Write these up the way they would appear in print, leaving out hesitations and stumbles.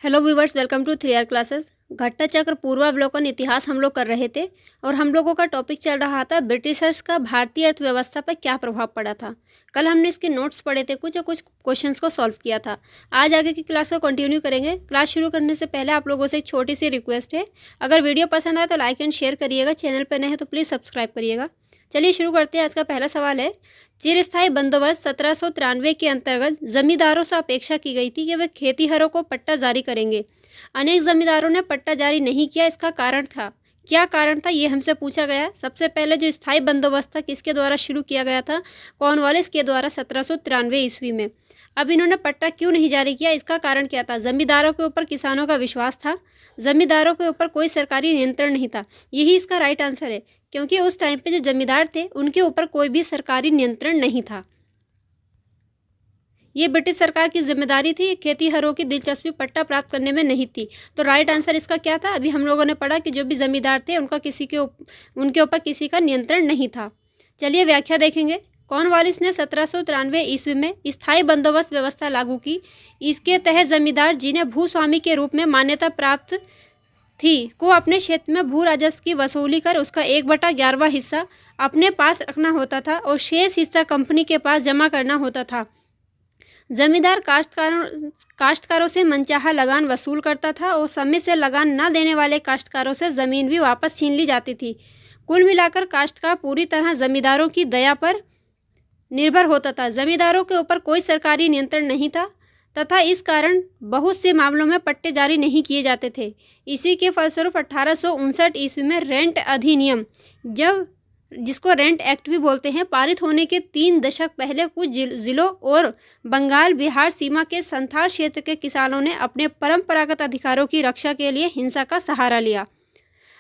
Hello viewers, welcome to 3R classes. घटना चक्र पूर्वावलोकन इतिहास हम लोग कर रहे थे और हम लोगों का टॉपिक चल रहा था ब्रिटिशर्स का भारतीय अर्थव्यवस्था पर क्या प्रभाव पड़ा था। कल हमने इसके नोट्स पढ़े थे कुछ और कुछ क्वेश्चंस को सॉल्व किया था। आज आगे की क्लास को कंटिन्यू करेंगे। क्लास शुरू करने से पहले आप लोगों से एक छोटी सी रिक्वेस्ट है, अगर वीडियो पसंद आए तो लाइक एंड शेयर करिएगा, चैनल पर नए हैं तो प्लीज़ सब्सक्राइब करिएगा। चलिए शुरू करते हैं। आज का पहला सवाल है, चिरस्थायी बंदोबस्त 1793 के अंतर्गत जमींदारों से अपेक्षा की गई थी कि वे खेतीहरों को पट्टा जारी करेंगे। अनेक जमींदारों ने पट्टा जारी नहीं किया, इसका कारण था क्या? कारण था ये हमसे पूछा गया। सबसे पहले जो स्थायी बंदोबस्त था किसके द्वारा शुरू किया गया था? कॉर्नवालिस के द्वारा 1793 ईस्वी में। अब इन्होंने पट्टा क्यों नहीं जारी किया, इसका कारण क्या था? जमींदारों के ऊपर किसानों का विश्वास था, जमींदारों के ऊपर कोई सरकारी नियंत्रण नहीं था। यही इसका राइट आंसर है, क्योंकि उस टाइम पे जो जमींदार थे उनके ऊपर कोई भी सरकारी नियंत्रण नहीं था। ये ब्रिटिश सरकार की जिम्मेदारी थी, खेतीहरों की दिलचस्पी पट्टा प्राप्त करने में नहीं थी। तो राइट आंसर इसका क्या था? अभी हम लोगों ने पढ़ा कि जो भी जमींदार थे उनके ऊपर किसी का नियंत्रण नहीं था। चलिए व्याख्या देखेंगे। कॉर्नवालिस ने 1793 ईस्वी में स्थायी बंदोबस्त व्यवस्था लागू की। इसके तहत जमींदार जिन्हें भूस्वामी के रूप में मान्यता प्राप्त थी को अपने क्षेत्र में भू राजस्व की वसूली कर उसका 1/11वां हिस्सा अपने पास रखना होता था और शेष हिस्सा कंपनी के पास जमा करना होता था। जमींदार काश्तकारों से मनचाहा लगान वसूल करता था और समय से लगान न देने वाले काश्तकारों से ज़मीन भी वापस छीन ली जाती थी। कुल मिलाकर काश्तकार पूरी तरह जमींदारों की दया पर निर्भर होता था। जमींदारों के ऊपर कोई सरकारी नियंत्रण नहीं था तथा इस कारण बहुत से मामलों में पट्टे जारी नहीं किए जाते थे। इसी के फलस्वरूप 1859 ईस्वी में रेंट अधिनियम, जिसको रेंट एक्ट भी बोलते हैं, पारित होने के 3 दशक पहले कुछ जिलों और बंगाल बिहार सीमा के संथाल क्षेत्र के किसानों ने अपने परंपरागत अधिकारों की रक्षा के लिए हिंसा का सहारा लिया।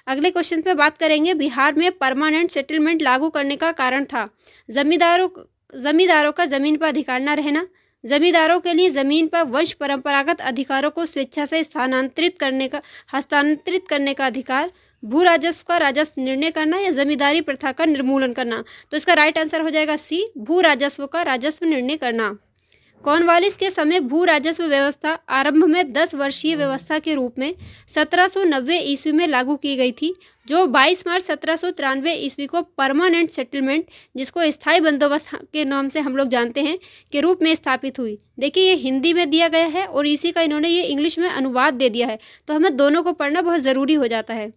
अगले क्वेश्चन पे बात करेंगे। बिहार में परमानेंट सेटलमेंट लागू करने का कारण था जमींदारों का जमीन पर अधिकार न रहना। जमींदारों के लिए जमीन पर वंश परंपरागत अधिकारों को स्वेच्छा से हस्तांतरित करने का अधिकार, भू राजस्व का राजस्व निर्णय करना या जमींदारी प्रथा का निर्मूलन करना। तो इसका राइट आंसर हो जाएगा सी, भू राजस्व का राजस्व निर्णय करना। कॉर्नवालिस के समय भू राजस्व व्यवस्था आरंभ में 10 वर्षीय व्यवस्था के रूप में 1790 ईस्वी में लागू की गई थी, जो 22 मार्च 1793 ईस्वी को परमानेंट सेटलमेंट, जिसको स्थायी बंदोबस्त के नाम से हम लोग जानते हैं, के रूप में स्थापित हुई। देखिए ये हिंदी में दिया गया है और इसी का इन्होंने ये इंग्लिश में अनुवाद दे दिया है, तो हमें दोनों को पढ़ना बहुत ज़रूरी हो जाता है।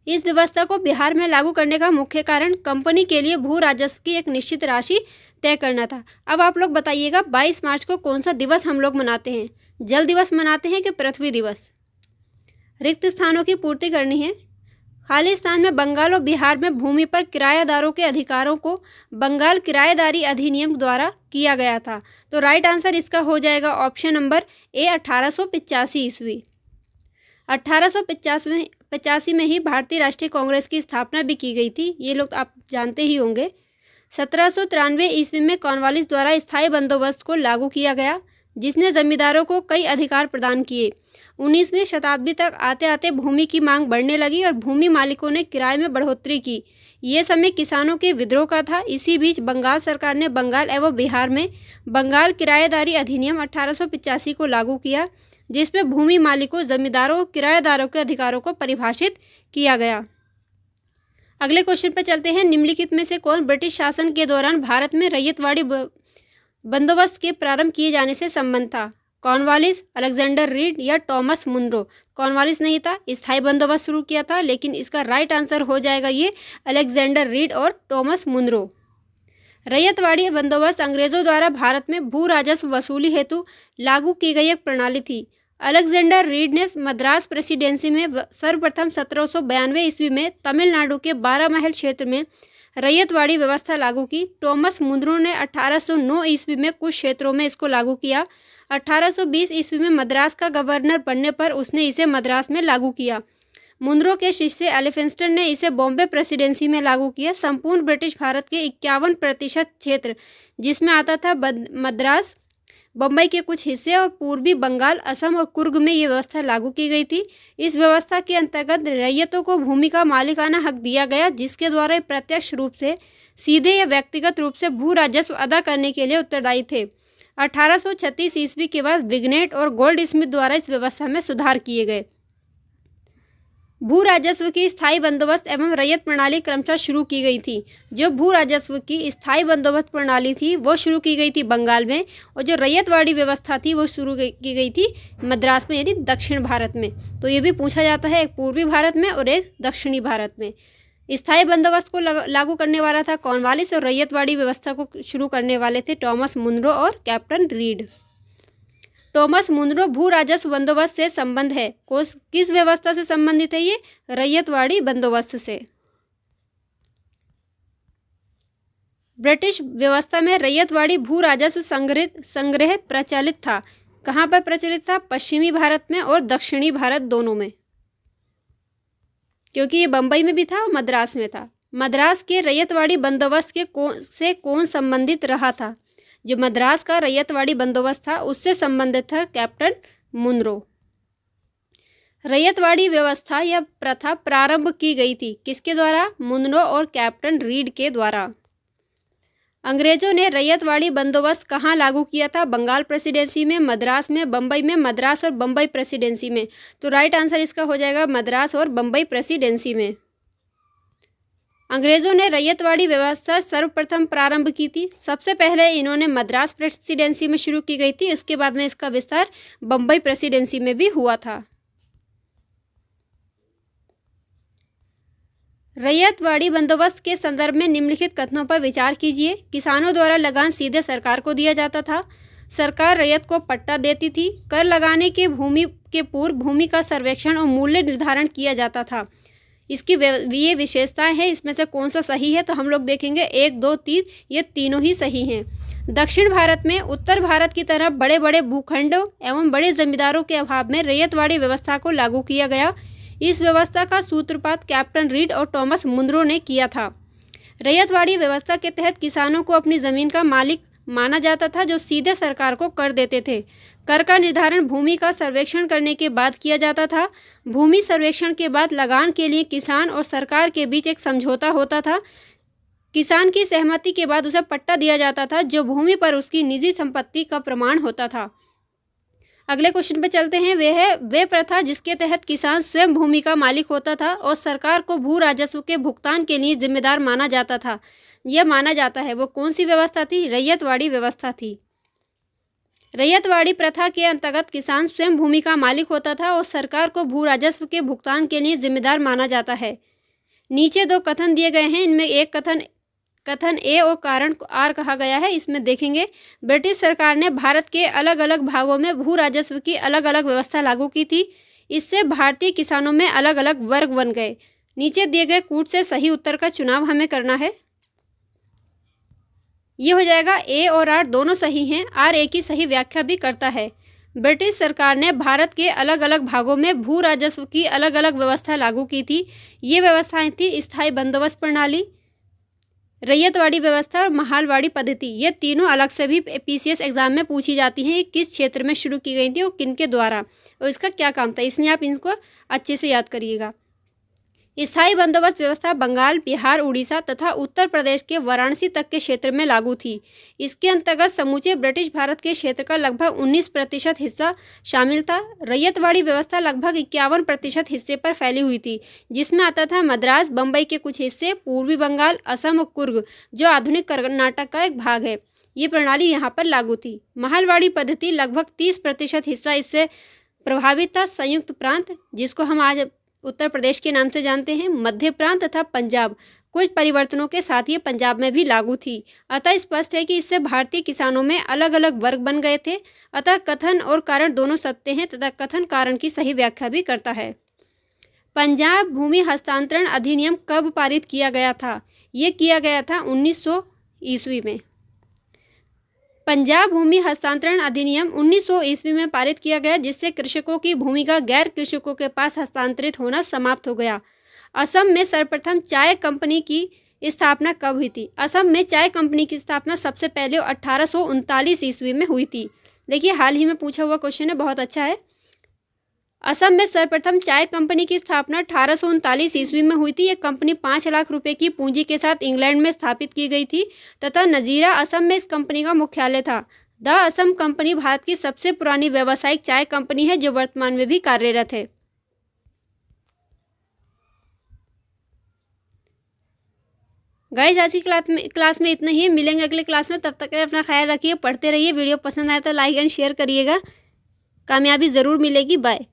इस व्यवस्था को बिहार में लागू करने का मुख्य कारण कंपनी के लिए भू राजस्व की एक निश्चित राशि तय करना था। अब आप लोग बताइएगा 22 मार्च को कौन सा दिवस हम लोग मनाते हैं? जल दिवस मनाते हैं कि पृथ्वी दिवस? रिक्त स्थानों की पूर्ति करनी है। खाली स्थान में बंगाल और बिहार में भूमि पर किराएदारों के अधिकारों को बंगाल किराएदारी अधिनियम द्वारा किया गया था। तो राइट आंसर इसका हो जाएगा ऑप्शन नंबर ए, 1885 ईस्वी। 1885 में ही भारतीय राष्ट्रीय कांग्रेस की स्थापना भी की गई थी, ये लोग आप जानते ही होंगे। 1793 ईस्वी में कॉर्नवालिस द्वारा स्थायी बंदोबस्त को लागू किया गया, जिसने जमींदारों को कई अधिकार प्रदान किए। 19वीं शताब्दी तक आते आते भूमि की मांग बढ़ने लगी और भूमि मालिकों ने किराए में बढ़ोतरी की। ये समय किसानों के विद्रोह का था। इसी बीच बंगाल सरकार ने बंगाल एवं बिहार में बंगाल किराएदारी अधिनियम 1885 को लागू किया, जिसमें भूमि मालिकों, जमींदारों और किराएदारों के अधिकारों को परिभाषित किया गया। अगले क्वेश्चन पर चलते हैं। निम्नलिखित में से कौन ब्रिटिश शासन के दौरान भारत में रैयतवाड़ी बंदोबस्त के प्रारंभ किए जाने से संबंध था? कॉर्नवालिस, अलेक्जेंडर रीड या टॉमस मुनरो? कॉर्नवालिस नहीं था, स्थायी बंदोबस्त शुरू किया था, लेकिन इसका राइट आंसर हो जाएगा ये अलेक्जेंडर रीड और टॉमस मुनरो। रैयतवाड़ी बंदोबस्त अंग्रेजों द्वारा भारत में भू राजस्व वसूली हेतु लागू की गई एक प्रणाली थी। अलेक्जेंडर रीड ने मद्रास प्रेसिडेंसी में सर्वप्रथम 1792 ईस्वी में तमिलनाडु के 12 महल क्षेत्र में रैयतवाड़ी व्यवस्था लागू की। टॉमस मुनरो ने 1809 ईस्वी में कुछ क्षेत्रों में इसको लागू किया। 1820 ईस्वी में मद्रास का गवर्नर बनने पर उसने इसे मद्रास में लागू किया। मुनरो के शिष्य एलिफिंस्टन ने इसे बॉम्बे प्रेसिडेंसी में लागू किया। संपूर्ण ब्रिटिश भारत के 51% क्षेत्र, जिसमें आता था मद्रास, बम्बई के कुछ हिस्से और पूर्वी बंगाल, असम और कुर्ग में ये व्यवस्था लागू की गई थी। इस व्यवस्था के अंतर्गत रैयतों को भूमि का मालिकाना हक दिया गया, जिसके द्वारा प्रत्यक्ष रूप से, सीधे या व्यक्तिगत रूप से भू राजस्व अदा करने के लिए उत्तरदायी थे। 1836 ईस्वी के बाद विग्नेट और गोल्ड स्मिथ द्वारा इस व्यवस्था में सुधार किए गए। भू राजस्व की स्थायी बंदोबस्त एवं रैयत प्रणाली क्रमशः शुरू की गई थी। जो भू राजस्व की स्थायी बंदोबस्त प्रणाली थी वो शुरू की गई थी बंगाल में, और जो रैयतवाड़ी व्यवस्था थी वो शुरू की गई थी मद्रास में, यानी दक्षिण भारत में। तो ये भी पूछा जाता है, एक पूर्वी भारत में और एक दक्षिणी भारत में। स्थायी बंदोबस्त को लागू करने वाला था कॉर्नवालिस, और रैयतवाड़ी व्यवस्था को शुरू करने वाले थे टॉमस मुनरो और कैप्टन रीड। टॉमस मुनरो भू राजस्व बंदोबस्त से संबंध है, किस व्यवस्था से संबंधित है ये? रैयतवाड़ी बंदोबस्त से। ब्रिटिश व्यवस्था में रैयतवाड़ी भू राजस्व संग्रह प्रचलित था। कहाँ पर प्रचलित था? पश्चिमी भारत में और दक्षिणी भारत दोनों में, क्योंकि ये बंबई में भी था और मद्रास में था। मद्रास के रैयतवाड़ी बंदोबस्त से कौन संबंधित रहा था? जो मद्रास का रैयतवाड़ी बंदोबस्त था उससे संबंधित था कैप्टन मुनरो। रैयतवाड़ी व्यवस्था या प्रथा प्रारंभ की गई थी किसके द्वारा? मुनरो और कैप्टन रीड के द्वारा। अंग्रेजों ने रैयतवाड़ी बंदोबस्त कहाँ लागू किया था? बंगाल प्रेसिडेंसी में, मद्रास में, बंबई में। मद्रास और बंबई प्रेसिडेंसी में। तो राइट आंसर इसका हो जाएगा मद्रास और बंबई प्रेसिडेंसी में। अंग्रेजों ने रैयतवाड़ी व्यवस्था सर्वप्रथम प्रारंभ की थी। सबसे पहले इन्होंने मद्रास प्रेसिडेंसी में शुरू की गई थी, उसके बाद में इसका विस्तार बंबई प्रेसिडेंसी में भी हुआ था। रैयतवाड़ी बंदोबस्त के संदर्भ में निम्नलिखित कथनों पर विचार कीजिए। किसानों द्वारा लगान सीधे सरकार को दिया जाता था। सरकार रैयत को पट्टा देती थी। कर लगाने के भूमि के पूर्व भूमि का सर्वेक्षण और मूल्य निर्धारण किया जाता था। इसकी ये विशेषताएं हैं, इसमें से कौन सा सही है? तो हम लोग देखेंगे 1, 2, 3, ये तीनों ही सही हैं। दक्षिण भारत में उत्तर भारत की तरह बड़े बड़े भूखंडों एवं बड़े जमींदारों के अभाव में रैयतवाड़ी व्यवस्था को लागू किया गया। इस व्यवस्था का सूत्रपात कैप्टन रीड और टॉमस मुनरो ने किया था। रैयतवाड़ी व्यवस्था के तहत किसानों को अपनी जमीन का मालिक माना जाता था, जो सीधे सरकार को कर देते थे। कर का निर्धारण भूमि का सर्वेक्षण करने के बाद किया जाता था। भूमि सर्वेक्षण के बाद लगान के लिए किसान और सरकार के बीच एक समझौता होता था। किसान की सहमति के बाद उसे पट्टा दिया जाता था, जो भूमि पर उसकी निजी संपत्ति का प्रमाण होता था। अगले क्वेश्चन पे चलते हैं। वे प्रथा जिसके तहत किसान स्वयं भूमि का मालिक होता था और सरकार को भू राजस्व के भुगतान के लिए जिम्मेदार माना जाता था। यह माना जाता है वो कौन सी व्यवस्था थी? रैयतवाड़ी व्यवस्था थी। रैयतवाड़ी प्रथा के अंतर्गत किसान स्वयं भूमि का मालिक होता था और सरकार को भू राजस्व के भुगतान के लिए जिम्मेदार माना जाता है। नीचे 2 कथन दिए गए हैं, इनमें एक कथन ए और कारण आर कहा गया है। इसमें देखेंगे ब्रिटिश सरकार ने भारत के अलग अलग भागों में भू राजस्व की अलग अलग व्यवस्था लागू की थी। इससे भारतीय किसानों में अलग अलग वर्ग बन गए। नीचे दिए गए कूट से सही उत्तर का चुनाव हमें करना है। ये हो जाएगा ए और आर दोनों सही हैं। आर ए की सही व्याख्या भी करता है। ब्रिटिश सरकार ने भारत के अलग अलग भागों में भू राजस्व की अलग अलग व्यवस्था लागू की थी। ये व्यवस्थाएं थी स्थायी बंदोबस्त प्रणाली, रैयतवाड़ी व्यवस्था और महालवाड़ी पद्धति। ये तीनों अलग से भी पीसीएस एग्जाम में पूछी जाती हैं। ये किस क्षेत्र में शुरू की गई थी और किन के द्वारा और इसका क्या काम था, इसलिए आप इनको अच्छे से याद करिएगा। स्थायी बंदोबस्त व्यवस्था बंगाल, बिहार, उड़ीसा तथा उत्तर प्रदेश के वाराणसी तक के क्षेत्र में लागू थी। इसके अंतर्गत समूचे ब्रिटिश भारत के क्षेत्र का लगभग 19% हिस्सा शामिल था। रैयतवाड़ी व्यवस्था लगभग 51% हिस्से पर फैली हुई थी, जिसमें आता था मद्रास, बंबई के कुछ हिस्से, पूर्वी बंगाल, असम और कुर्ग, जो आधुनिक कर्नाटक का एक भाग है। ये प्रणाली यहाँ पर लागू थी। महालवाड़ी पद्धति लगभग 30% हिस्सा इससे प्रभावित था। संयुक्त प्रांत, जिसको हम आज उत्तर प्रदेश के नाम से जानते हैं, मध्य प्रांत तथा पंजाब, कुछ परिवर्तनों के साथ ये पंजाब में भी लागू थी। अतः स्पष्ट है कि इससे भारतीय किसानों में अलग अलग वर्ग बन गए थे। अतः कथन और कारण दोनों सत्य हैं तथा कथन कारण की सही व्याख्या भी करता है। पंजाब भूमि हस्तांतरण अधिनियम कब पारित किया गया था? ये किया गया था 1900 ईस्वी में। पंजाब भूमि हस्तांतरण अधिनियम 1900 ईस्वी में पारित किया गया, जिससे कृषकों की भूमि का गैर कृषकों के पास हस्तांतरित होना समाप्त हो गया। असम में सर्वप्रथम चाय कंपनी की स्थापना कब हुई थी? असम में चाय कंपनी की स्थापना सबसे पहले 1839 ईस्वी में हुई थी। देखिए, हाल ही में पूछा हुआ क्वेश्चन है, बहुत अच्छा है। असम में सर्वप्रथम चाय कंपनी की स्थापना 1839 ईस्वी में हुई थी। यह कंपनी 5 लाख रुपए की पूंजी के साथ इंग्लैंड में स्थापित की गई थी तथा नजीरा, असम में इस कंपनी का मुख्यालय था। द असम कंपनी भारत की सबसे पुरानी व्यावसायिक चाय कंपनी है जो वर्तमान में भी कार्यरत है। गाइस आज की क्लास में इतना ही। मिलेंगे अगले क्लास में, तब तक के लिए अपना ख्याल रखिए, पढ़ते रहिए। वीडियो पसंद आए तो लाइक एंड शेयर करिएगा। कामयाबी ज़रूर मिलेगी। बाय।